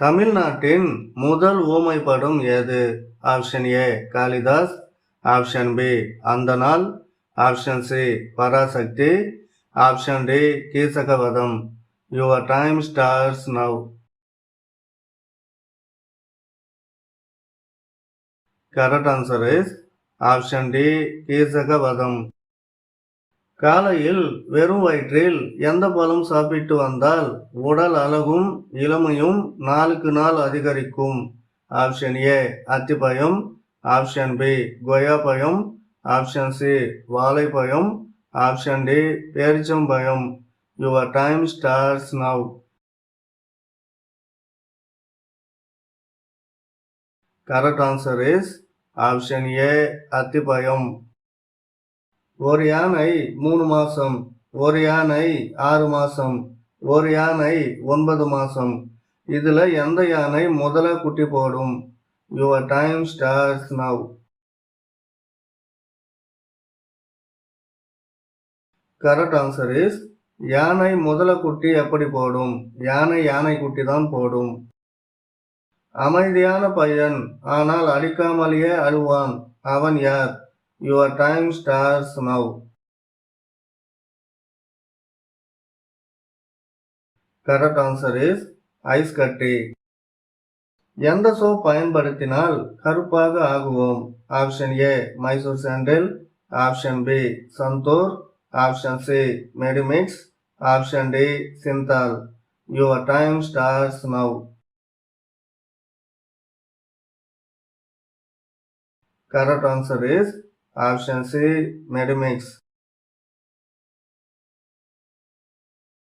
தமிழ்நாட்டின் முதல் ஊமைப்படம் எது? Option A Kalidas, option B Andha Naal, option C Parasakthi, option D Keechakavadham. Your time starts now. Correct answer is option D Keechakavadham. காலையில் வெறும் வயிற்றில் எந்த பழம் சாப்பிட்டு வந்தால் உடல் அழகும் இளமையும் நாளுக்கு நாள் அதிகரிக்கும்? ஆப்ஷன் ஏ அத்திப்பழம், ஆப்ஷன் பி கொய்யாப்பழம், ஆப்ஷன் சி வாழைப்பழம், ஆப்ஷன் டி பேரிச்சம்பழம். Your time starts now. Correct answer is option A அத்திப்பழம். ஒரு யானை 3 மாசம், ஒரு யானை 6 மாசம், ஒரு யானை 9 மாசம். இதுல எந்த யானை முதல்ல குட்டி போடும்? Your time starts now. Correct answer is யானை முதல குட்டி எப்படி போடும்? யானை குட்டி தான் போடும். அமைதியான பையன் ஆனால் அடிக்காமலேயே அழுவான், அவன் யார்? Your time starts now. Correct answer is ice கட்டி. எந்த சோப் பயன்படுத்தினால் கருப்பாக ஆகுவோம்? Option A Mysore sandal, option B Santoor, option C Medimix, option D Cinthol. Your time starts now. Correct answer is option C Medimix.